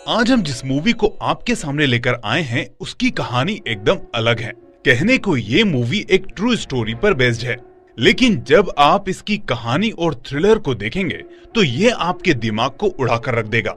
आज हम जिस मूवी को आपके सामने लेकर आए हैं उसकी कहानी एकदम अलग है। कहने को ये मूवी एक ट्रू स्टोरी पर बेस्ड है, लेकिन जब आप इसकी कहानी और थ्रिलर को देखेंगे तो ये आपके दिमाग को उड़ाकर रख देगा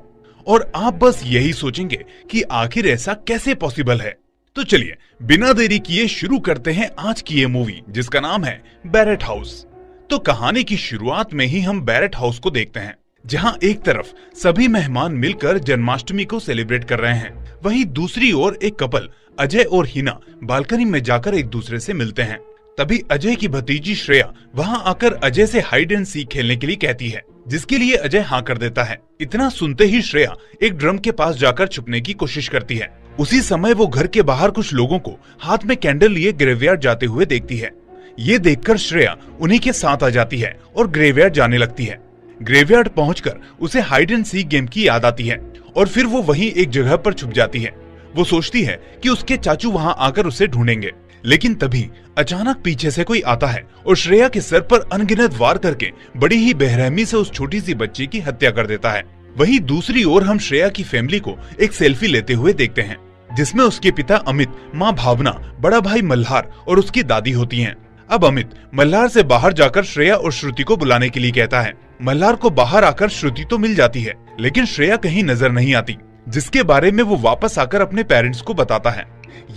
और आप बस यही सोचेंगे कि आखिर ऐसा कैसे पॉसिबल है। तो चलिए बिना देरी किए शुरू करते हैं आज की ये मूवी जिसका नाम है बैरेट हाउस। तो कहानी की शुरुआत में ही हम बैरेट हाउस को देखते हैं, जहां एक तरफ सभी मेहमान मिलकर जन्माष्टमी को सेलिब्रेट कर रहे हैं, वहीं दूसरी ओर एक कपल अजय और हिना बालकनी में जाकर एक दूसरे से मिलते हैं। तभी अजय की भतीजी श्रेया वहां आकर अजय से हाइड एंड सीक खेलने के लिए कहती है, जिसके लिए अजय हाँ कर देता है। इतना सुनते ही श्रेया एक ड्रम के पास जाकर छुपने की कोशिश करती है। उसी समय वो घर के बाहर कुछ लोगों को हाथ में कैंडल लिए ग्रेवयार्ड जाते हुए देखती है। ये देखकर श्रेया उन्हीं के साथ आ जाती है और ग्रेवयार्ड जाने लगती है। ग्रेवयार्ड पहुंचकर उसे हाइड एंड सीक गेम की याद आती है और फिर वो वहीं एक जगह पर छुप जाती है। वो सोचती है कि उसके चाचू वहां आकर उसे ढूंढेंगे, लेकिन तभी अचानक पीछे से कोई आता है और श्रेया के सर पर अनगिनत वार करके बड़ी ही बेरहमी से उस छोटी सी बच्ची की हत्या कर देता है। वहीं दूसरी ओर हम श्रेया की फैमिली को एक सेल्फी लेते हुए देखते हैं, जिसमें उसके पिता अमित, माँ भावना, बड़ा भाई मल्हार और उसकी दादी होती हैं। अब अमित मल्हार से बाहर जाकर श्रेया और श्रुति को बुलाने के लिए कहता है। मल्हार को बाहर आकर श्रुति तो मिल जाती है, लेकिन श्रेया कहीं नजर नहीं आती, जिसके बारे में वो वापस आकर अपने पेरेंट्स को बताता है।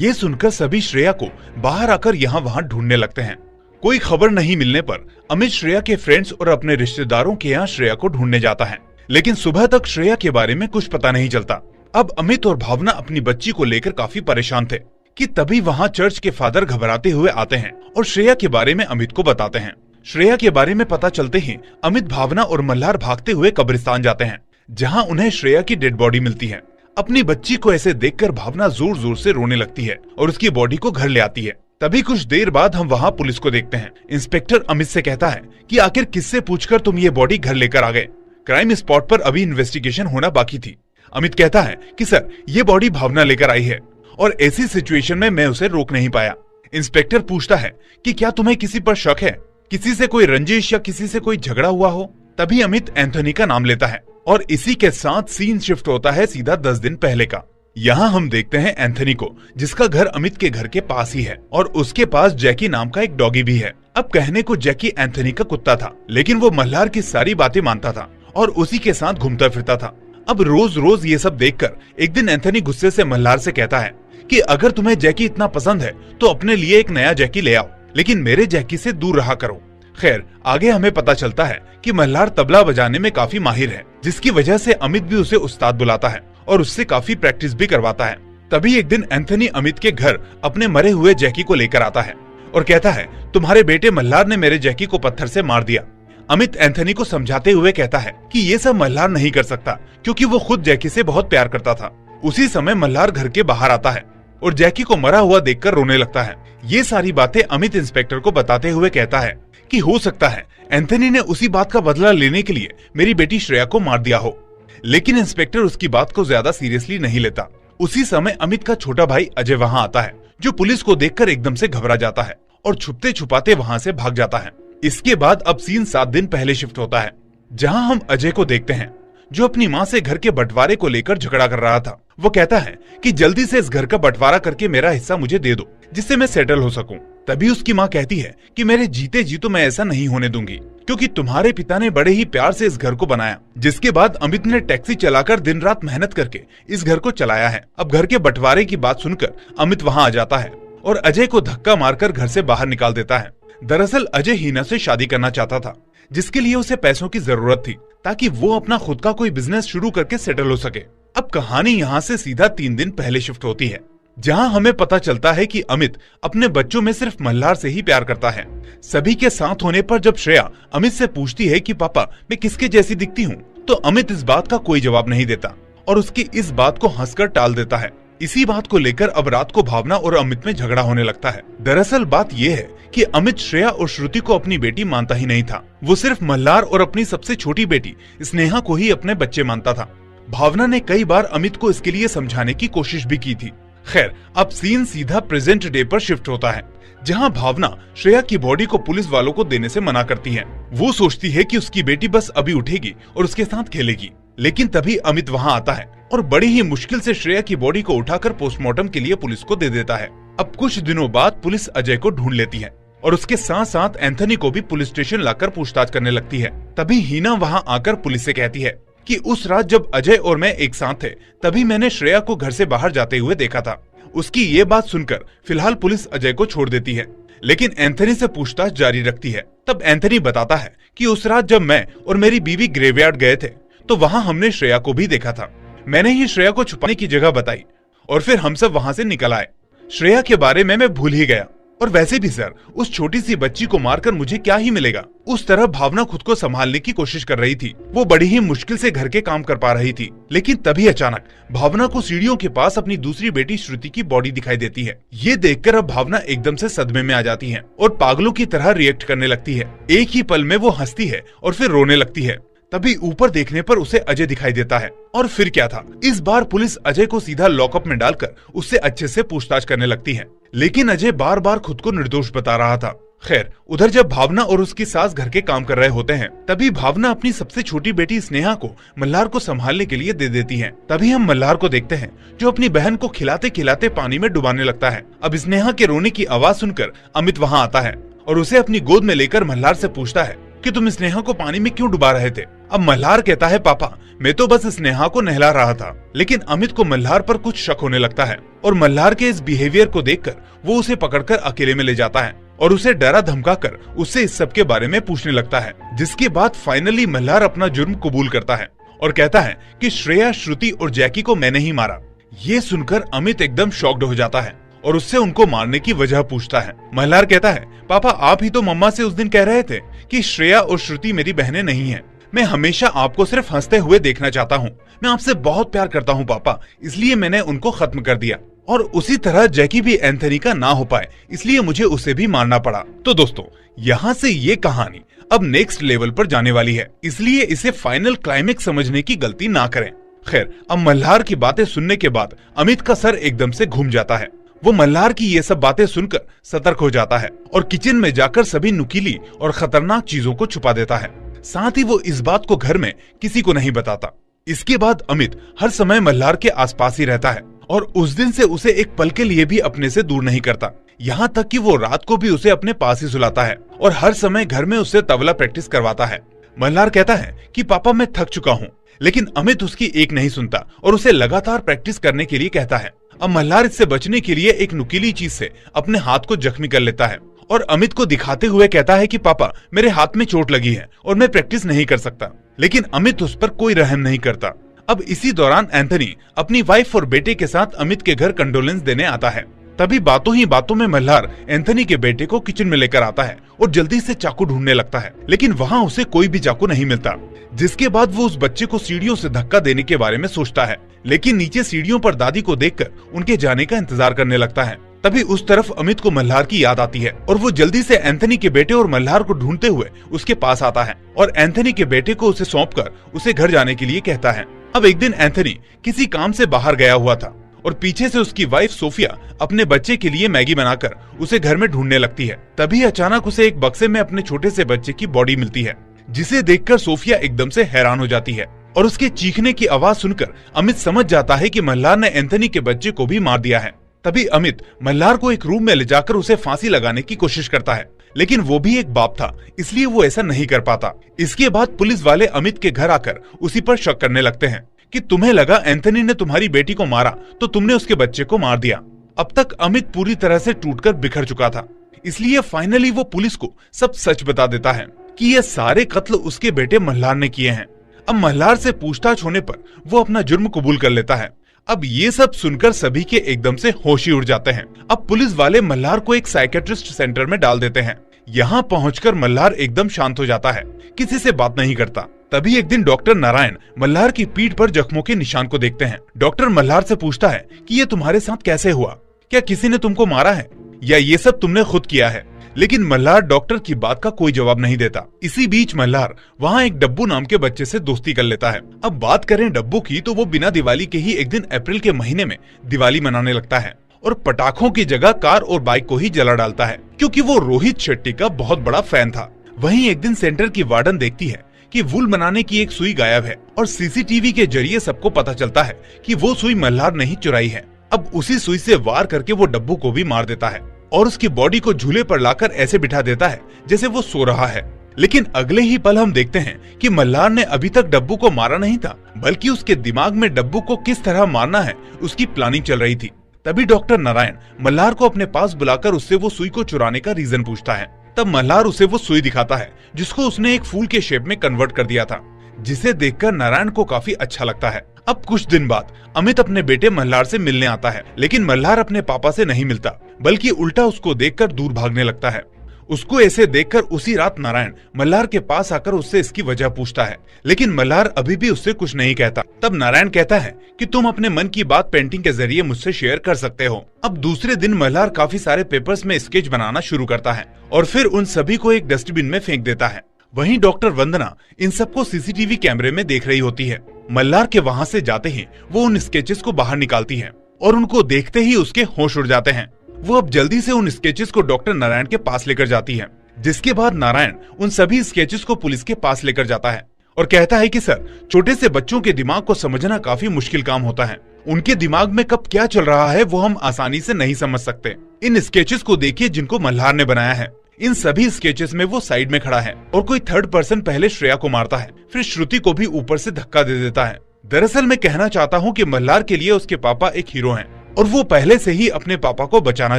ये सुनकर सभी श्रेया को बाहर आकर यहाँ वहाँ ढूंढने लगते हैं। कोई खबर नहीं मिलने पर अमित श्रेया के फ्रेंड्स और अपने रिश्तेदारों के यहाँ श्रेया को ढूंढने जाता है, लेकिन सुबह तक श्रेया के बारे में कुछ पता नहीं चलता। अब अमित और भावना अपनी बच्ची को लेकर काफी परेशान थे कि तभी वहाँ चर्च के फादर घबराते हुए आते हैं और श्रेया के बारे में अमित को बताते हैं। श्रेया के बारे में पता चलते ही अमित, भावना और मल्हार भागते हुए कब्रिस्तान जाते हैं, जहां उन्हें श्रेया की डेड बॉडी मिलती है। अपनी बच्ची को ऐसे देखकर भावना जोर जोर से रोने लगती है और उसकी बॉडी को घर ले आती है। तभी कुछ देर बाद हम वहां पुलिस को देखते हैं। इंस्पेक्टर अमित से कहता है कि आखिर किससे पूछकर तुम ये बॉडी घर लेकर आ गए? क्राइम स्पॉट पर अभी इन्वेस्टिगेशन होना बाकी थी। अमित कहता है कि सर, ये बॉडी भावना लेकर आई है और ऐसी सिचुएशन में मैं उसे रोक नहीं पाया। इंस्पेक्टर पूछता है कि क्या तुम्हें किसी पर शक है, किसी से कोई रंजिश या किसी से कोई झगड़ा हुआ हो? तभी अमित एंथनी का नाम लेता है और इसी के साथ सीन शिफ्ट होता है सीधा 10 दिन पहले का। यहाँ हम देखते हैं एंथनी को, जिसका घर अमित के घर के पास ही है और उसके पास जैकी नाम का एक डॉगी भी है। अब कहने को जैकी एंथनी का कुत्ता था, लेकिन वो मल्हार की सारी बातें मानता था और उसी के साथ घूमता फिरता था। अब रोज रोज ये सब देखकर एक दिन एंथनी गुस्से से मल्हार से कहता है कि अगर तुम्हें जैकी इतना पसंद है तो अपने लिए एक नया जैकी ले आओ, लेकिन मेरे जैकी से दूर रहा करो। खैर, आगे हमें पता चलता है कि मल्हार तबला बजाने में काफी माहिर है, जिसकी वजह से अमित भी उसे उस्ताद बुलाता है और उससे काफी प्रैक्टिस भी करवाता है। तभी एक दिन एंथनी अमित के घर अपने मरे हुए जैकी को लेकर आता है और कहता है, तुम्हारे बेटे मल्हार ने मेरे जैकी को पत्थर से मार दिया। अमित एंथनी को समझाते हुए कहता है कि ये सब मल्हार नहीं कर सकता, क्योंकि वो खुद जैकी से बहुत प्यार करता था। उसी समय मल्हार घर के बाहर आता है और जैकी को मरा हुआ देखकर रोने लगता है। ये सारी बातें अमित इंस्पेक्टर को बताते हुए कहता है कि हो सकता है एंथनी ने उसी बात का बदला लेने के लिए मेरी बेटी श्रेया को मार दिया हो, लेकिन इंस्पेक्टर उसकी बात को ज्यादा सीरियसली नहीं लेता। उसी समय अमित का छोटा भाई अजय वहां आता है, जो पुलिस को देखकर एकदम से घबरा जाता है और छुपते छुपाते वहां से भाग जाता है। इसके बाद अब सीन 7 दिन पहले शिफ्ट होता है, जहां हम अजय को देखते हैं, जो अपनी माँ से घर के बंटवारे को लेकर झगड़ा कर रहा था। वो कहता है कि जल्दी से इस घर का बंटवारा करके मेरा हिस्सा मुझे दे दो, जिससे मैं सेटल हो सकूं। तभी उसकी माँ कहती है कि मेरे जीते जी तो मैं ऐसा नहीं होने दूंगी, क्योंकि तुम्हारे पिता ने बड़े ही प्यार से इस घर को बनाया। जिसके बाद अमित ने टैक्सी चलाकर दिन रात मेहनत करके इस घर को चलाया है। अब घर के बंटवारे की बात सुनकर अमित वहाँ आ जाता है और अजय को धक्का मारकर घर से बाहर निकाल देता है। दरअसल अजय हिना से शादी करना चाहता था, जिसके लिए उसे पैसों की जरूरत थी, ताकि वो अपना खुद का कोई बिजनेस शुरू करके सेटल हो सके। अब कहानी यहाँ से सीधा 3 दिन पहले शिफ्ट होती है, जहाँ हमें पता चलता है कि अमित अपने बच्चों में सिर्फ मल्हार से ही प्यार करता है। सभी के साथ होने पर जब श्रेया अमित से पूछती है कि पापा मैं किसके जैसी दिखती हूँ, तो अमित इस बात का कोई जवाब नहीं देता और उसकी इस बात को हंसकर टाल देता है। इसी बात को लेकर अब रात को भावना और अमित में झगड़ा होने लगता है। दरअसल बात यह है कि अमित श्रेया और श्रुति को अपनी बेटी मानता ही नहीं था। वो सिर्फ मल्हार और अपनी सबसे छोटी बेटी स्नेहा को ही अपने बच्चे मानता था। भावना ने कई बार अमित को इसके लिए समझाने की कोशिश भी की थी। खैर, अब सीन सीधा प्रेजेंट डे पर शिफ्ट होता है, जहां भावना श्रेया की बॉडी को पुलिस वालों को देने से मना करती है। वो सोचती है कि उसकी बेटी बस अभी उठेगी और उसके साथ खेलेगी, लेकिन तभी अमित वहां आता है और बड़ी ही मुश्किल से श्रेया की बॉडी को उठाकर पोस्टमार्टम के लिए पुलिस को दे देता है। अब कुछ दिनों बाद पुलिस अजय को ढूंढ लेती है और उसके साथ साथ एंथनी को भी पुलिस स्टेशन लाकर पूछताछ करने लगती है। तभी हीना वहां आकर पुलिस से कहती है कि उस रात जब अजय और मैं एक साथ थे तभी मैंने श्रेया को घर से बाहर जाते हुए देखा था। उसकी ये बात सुनकर फिलहाल पुलिस अजय को छोड़ देती है, लेकिन एंथनी से पूछताछ जारी रखती है। तब एंथनी बताता है कि उस रात जब मैं और मेरी बीवी ग्रेवयार्ड गए थे तो वहां हमने श्रेया को भी देखा था। मैंने ही श्रेया को छुपाने की जगह बताई और फिर हम सब वहां से निकल आए। श्रेया के बारे में मैं भूल ही गया। और वैसे भी सर, उस छोटी सी बच्ची को मारकर मुझे क्या ही मिलेगा। उस तरह भावना खुद को संभालने की कोशिश कर रही थी। वो बड़ी ही मुश्किल से घर के काम कर पा रही थी, लेकिन तभी अचानक भावना को सीढ़ियों के पास अपनी दूसरी बेटी श्रुति की बॉडी दिखाई देती है। ये देखकर अब भावना एकदम से सदमे में आ जाती है और पागलों की तरह रिएक्ट करने लगती है। एक ही पल में वो हंसती है और फिर रोने लगती है। तभी ऊपर देखने पर उसे अजय दिखाई देता है। और फिर क्या था, इस बार पुलिस अजय को सीधा लॉकअप में डालकर उससे अच्छे से पूछताछ करने लगती है, लेकिन अजय बार बार खुद को निर्दोष बता रहा था। खैर, उधर जब भावना और उसकी सास घर के काम कर रहे होते हैं तभी भावना अपनी सबसे छोटी बेटी स्नेहा को मल्हार को संभालने के लिए दे देती है। तभी हम मल्हार को देखते हैं जो अपनी बहन को खिलाते खिलाते पानी में डुबाने लगता है। अब स्नेहा के रोने की आवाज सुनकर अमित वहाँ आता है और उसे अपनी गोद में लेकर मल्हार से पूछता है कि तुम स्नेहा को पानी में क्यों डुबा रहे थे। अब मल्हार कहता है, पापा मैं तो बस स्नेहा को नहला रहा था। लेकिन अमित को मल्हार पर कुछ शक होने लगता है और मल्हार के इस बिहेवियर को देखकर वो उसे पकड़कर अकेले में ले जाता है और उसे डरा धमकाकर उससे इस सब के बारे में पूछने लगता है। जिसके बाद फाइनली मल्हार अपना जुर्म कबूल करता है और कहता है कि श्रेया, श्रुति और जैकी को मैंने ही मारा। ये सुनकर अमित एकदम शॉक्ड हो जाता है और उससे उनको मारने की वजह पूछता है। मल्हार कहता है, पापा आप ही तो मम्मा से उस दिन कह रहे थे कि श्रेया और श्रुति मेरी बहनें नहीं हैं। मैं हमेशा आपको सिर्फ हंसते हुए देखना चाहता हूँ। मैं आपसे बहुत प्यार करता हूँ पापा, इसलिए मैंने उनको खत्म कर दिया। और उसी तरह जैकी भी एंथनी का ना हो पाए इसलिए मुझे उसे भी मारना पड़ा। तो दोस्तों, यहाँ से ये कहानी अब नेक्स्ट लेवल पर जाने वाली है, इसलिए इसे फाइनल क्लाइमेक्स समझने की गलती ना करें। खैर, अब मल्हार की बातें सुनने के बाद अमित का सर एकदम से घूम जाता है। वो मल्हार की ये सब बातें सुनकर सतर्क हो जाता है और किचन में जाकर सभी नुकीली और खतरनाक चीजों को छुपा देता है। साथ ही वो इस बात को घर में किसी को नहीं बताता। इसके बाद अमित हर समय मल्हार के आसपास ही रहता है और उस दिन से उसे एक पल के लिए भी अपने से दूर नहीं करता। यहाँ तक कि वो रात को भी उसे अपने पास ही सुलाता है और हर समय घर में उससे तबला प्रैक्टिस करवाता है। मल्हार कहता है कि पापा मैं थक चुका हूँ, लेकिन अमित उसकी एक नहीं सुनता और उसे लगातार प्रैक्टिस करने के लिए कहता है। अब मल्हार इससे बचने के लिए एक नुकीली चीज से अपने हाथ को जख्मी कर लेता है और अमित को दिखाते हुए कहता है कि पापा मेरे हाथ में चोट लगी है और मैं प्रैक्टिस नहीं कर सकता। लेकिन अमित उस पर कोई रहम नहीं करता। अब इसी दौरान एंथनी अपनी वाइफ और बेटे के साथ अमित के घर कंडोलेंस देने आता है। तभी बातों ही बातों में मल्हार एंथनी के बेटे को किचन में लेकर आता है और जल्दी से चाकू ढूंढने लगता है, लेकिन वहाँ उसे कोई भी चाकू नहीं मिलता। जिसके बाद वो उस बच्चे को सीढ़ियों से धक्का देने के बारे में सोचता है, लेकिन नीचे सीढ़ियों पर दादी को देखकर उनके जाने का इंतजार करने लगता है। तभी उस तरफ अमित को मल्हार की याद आती है और वो जल्दी से एंथनी के बेटे और मल्हार को ढूंढते हुए उसके पास आता है और एंथनी के बेटे को उसे सौंपकर उसे घर जाने के लिए कहता है। अब एक दिन एंथनी किसी काम से बाहर गया हुआ था और पीछे से उसकी वाइफ सोफिया अपने बच्चे के लिए मैगी बनाकर उसे घर में ढूंढने लगती है। तभी अचानक उसे एक बक्से में अपने छोटे से बच्चे की बॉडी मिलती है, जिसे देखकर सोफिया एकदम से हैरान हो जाती है और उसके चीखने की आवाज सुनकर अमित समझ जाता है कि मल्हार ने एंथनी के बच्चे को भी मार दिया है। तभी अमित मल्हार को एक रूम में ले जाकर उसे फांसी लगाने की कोशिश करता है, लेकिन वो भी एक बाप था इसलिए वो ऐसा नहीं कर पाता। इसके बाद पुलिस वाले अमित के घर आकर उसी पर शक करने लगते हैं कि तुम्हें लगा एंथनी ने तुम्हारी बेटी को मारा तो तुमने उसके बच्चे को मार दिया। अब तक अमित पूरी तरह से टूटकर बिखर चुका था, इसलिए फाइनली वो पुलिस को सब सच बता देता है कि ये सारे कत्ल उसके बेटे मल्हार ने किए हैं। अब मल्हार से पूछताछ होने पर वो अपना जुर्म कबूल कर लेता है। अब ये सब सुनकर सभी के एकदम से होश ही उड़ जाते हैं। अब पुलिस वाले मल्हार को एक साइकेट्रिस्ट सेंटर में डाल देते हैं। यहाँ पहुंचकर मल्हार एकदम शांत हो जाता है, किसी से बात नहीं करता। तभी एक दिन डॉक्टर नारायण मल्हार की पीठ पर जख्मों के निशान को देखते हैं। डॉक्टर मल्हार से पूछता है कि ये तुम्हारे साथ कैसे हुआ, क्या किसी ने तुमको मारा है या ये सब तुमने खुद किया है? लेकिन मल्हार डॉक्टर की बात का कोई जवाब नहीं देता। इसी बीच मल्हार वहाँ एक डब्बू नाम के बच्चे से दोस्ती कर लेता है। अब बात करें डब्बू की तो वो बिना दिवाली के ही एक दिन अप्रैल के महीने में दिवाली मनाने लगता है और पटाखों की जगह कार और बाइक को ही जला डालता है, क्योंकि वो रोहित शेट्टी का बहुत बड़ा फैन था। वहीं एक दिन सेंटर की वार्डन देखती है कि वूल बनाने की एक सुई गायब है और सीसीटीवी के जरिए सबको पता चलता है कि वो सुई मल्हार ने ही चुराई है। अब उसी सुई से वार करके वो डब्बू को भी मार देता है और उसकी बॉडी को झूले पर लाकर ऐसे बिठा देता है जैसे वो सो रहा है। लेकिन अगले ही पल हम देखते हैं कि मल्हार ने अभी तक डब्बू को मारा नहीं था, बल्कि उसके दिमाग में डब्बू को किस तरह मारना है उसकी प्लानिंग चल रही थी। तभी डॉक्टर नारायण मल्हार को अपने पास बुलाकर उससे वो सुई को चुराने का रीजन पूछता है। तब मल्हार उसे वो सुई दिखाता है जिसको उसने एक फूल के शेप में कन्वर्ट कर दिया था, जिसे देखकर नारायण को काफी अच्छा लगता है। अब कुछ दिन बाद अमित अपने बेटे मल्हार से मिलने आता है, लेकिन मल्हार अपने पापा से नहीं मिलता, बल्कि उल्टा उसको देखकर दूर भागने लगता है। उसको ऐसे देखकर उसी रात नारायण मल्हार के पास आकर उससे इसकी वजह पूछता है, लेकिन मल्हार अभी भी उससे कुछ नहीं कहता। तब नारायण कहता है कि तुम अपने मन की बात पेंटिंग के जरिए मुझसे शेयर कर सकते हो। अब दूसरे दिन मल्हार काफी सारे पेपर्स में स्केच बनाना शुरू करता है और फिर उन सभी को एक डस्टबिन में फेंक देता है। वहीं डॉक्टर वंदना इन सबको सीसीटीवी कैमरे में देख रही होती है। मल्हार के वहाँ से जाते ही वो उन स्केचेस को बाहर निकालती है और उनको देखते ही उसके होश उड़ जाते हैं। वो अब जल्दी से उन स्केचेस को डॉक्टर नारायण के पास लेकर जाती है, जिसके बाद नारायण उन सभी स्केचेस को पुलिस के पास लेकर जाता है और कहता है कि सर, छोटे से बच्चों के दिमाग को समझना काफी मुश्किल काम होता है। उनके दिमाग में कब क्या चल रहा है वो हम आसानी से नहीं समझ सकते। इन स्केचेस को देखिए जिनको मल्हार ने बनाया है। इन सभी स्केचेस में वो साइड में खड़ा है और कोई थर्ड पर्सन पहले श्रेया को मारता है, फिर श्रुति को भी ऊपर से धक्का दे देता है। दरअसल मैं कहना चाहता हूँ कि मल्हार के लिए उसके पापा एक हीरो हैं और वो पहले से ही अपने पापा को बचाना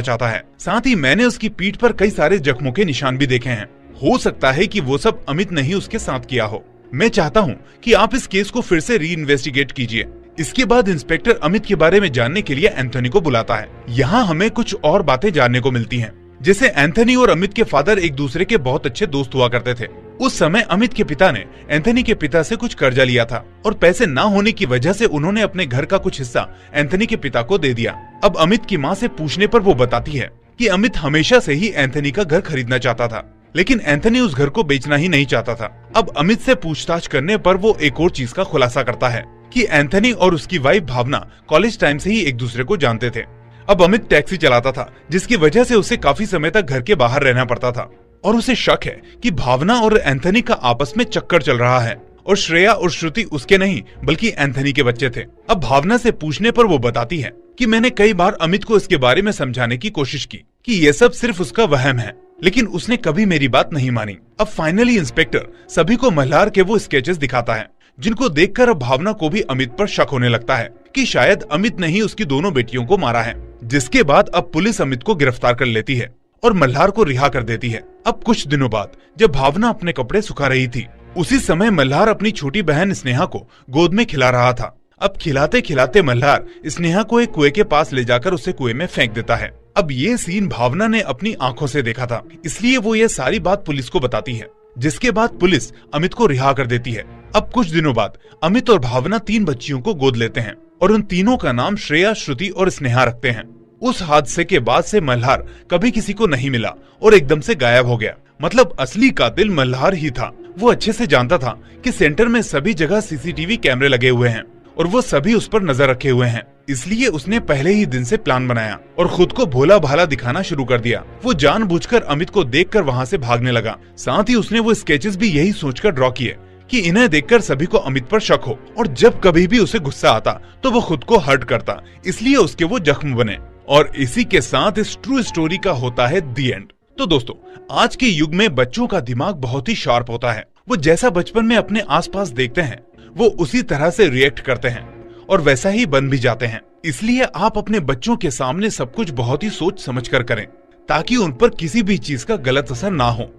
चाहता है। साथ ही मैंने उसकी पीठ पर कई सारे जख्मों के निशान भी देखे हैं। हो सकता है कि वो सब अमित ने ही उसके साथ किया हो। मैं चाहता हूँ कि आप इस केस को फिर से री इन्वेस्टिगेट कीजिए। इसके बाद इंस्पेक्टर अमित के बारे में जानने के लिए एंथनी को बुलाता है। यहाँ हमें कुछ और बातें जानने को मिलती हैं, जैसे एंथनी और अमित के फादर एक दूसरे के बहुत अच्छे दोस्त हुआ करते थे। उस समय अमित के पिता ने एंथनी के पिता से कुछ कर्जा लिया था और पैसे ना होने की वजह से उन्होंने अपने घर का कुछ हिस्सा एंथनी के पिता को दे दिया। अब अमित की माँ से पूछने पर वो बताती है कि अमित हमेशा से ही एंथनी का घर खरीदना चाहता था, लेकिन एंथनी उस घर को बेचना ही नहीं चाहता था। अब अमित से पूछताछ करने पर वो एक और चीज का खुलासा करता है कि एंथनी और उसकी वाइफ भावना कॉलेज टाइम से ही एक दूसरे को जानते थे। अब अमित टैक्सी चलाता था, जिसकी वजह से उसे काफी समय तक घर के बाहर रहना पड़ता था और उसे शक है कि भावना और एंथनी का आपस में चक्कर चल रहा है और श्रेया और श्रुति उसके नहीं बल्कि एंथनी के बच्चे थे। अब भावना से पूछने पर वो बताती है कि मैंने कई बार अमित को इसके बारे में समझाने की कोशिश की कि ये सब सिर्फ उसका वहम है, लेकिन उसने कभी मेरी बात नहीं मानी। अब फाइनली इंस्पेक्टर सभी को मल्हार के वो स्केचेस दिखाता है, जिनको देखकर अब भावना को भी अमित पर शक होने लगता है कि शायद अमित ने ही उसकी दोनों बेटियों को मारा है। जिसके बाद अब पुलिस अमित को गिरफ्तार कर लेती है और मल्हार को रिहा कर देती है। अब कुछ दिनों बाद जब भावना अपने कपड़े सुखा रही थी, उसी समय मल्हार अपनी छोटी बहन स्नेहा को गोद में खिला रहा था। अब खिलाते खिलाते मल्हार स्नेहा को एक कुएं के पास ले जाकर उसे कुएं में फेंक देता है। अब ये सीन भावना ने अपनी आंखों से देखा था, इसलिए वो ये सारी बात पुलिस को बताती है, जिसके बाद पुलिस अमित को रिहा कर देती है। अब कुछ दिनों बाद अमित और भावना 3 बच्चियों को गोद लेते हैं और उन तीनों का नाम श्रेया, श्रुति और स्नेहा रखते हैं। उस हादसे के बाद से मल्हार कभी किसी को नहीं मिला और एकदम से गायब हो गया। मतलब असली कातिल मल्हार ही था। वो अच्छे से जानता था कि सेंटर में सभी जगह सीसीटीवी कैमरे लगे हुए हैं और वो सभी उस पर नजर रखे हुए हैं, इसलिए उसने पहले ही दिन से प्लान बनाया और खुद को भोला भाला दिखाना शुरू कर दिया। वो जानबूझकर अमित को देखकर वहाँ से भागने लगा। साथ ही उसने वो स्केचेस भी यही सोचकर ड्रॉ किए कि इन्हें देखकर सभी को अमित पर शक हो और जब कभी भी उसे गुस्सा आता तो वो खुद को हर्ट करता, इसलिए उसके वो जख्म बने। और इसी के साथ इस ट्रू स्टोरी का होता है दी एंड। तो दोस्तों, आज के युग में बच्चों का दिमाग बहुत ही शार्प होता है। वो जैसा बचपन में अपने आसपास देखते हैं वो उसी तरह से रिएक्ट करते हैं और वैसा ही बन भी जाते हैं। इसलिए आप अपने बच्चों के सामने सब कुछ बहुत ही सोच समझ कर करें ताकि उन पर किसी भी चीज का गलत असर ना हो।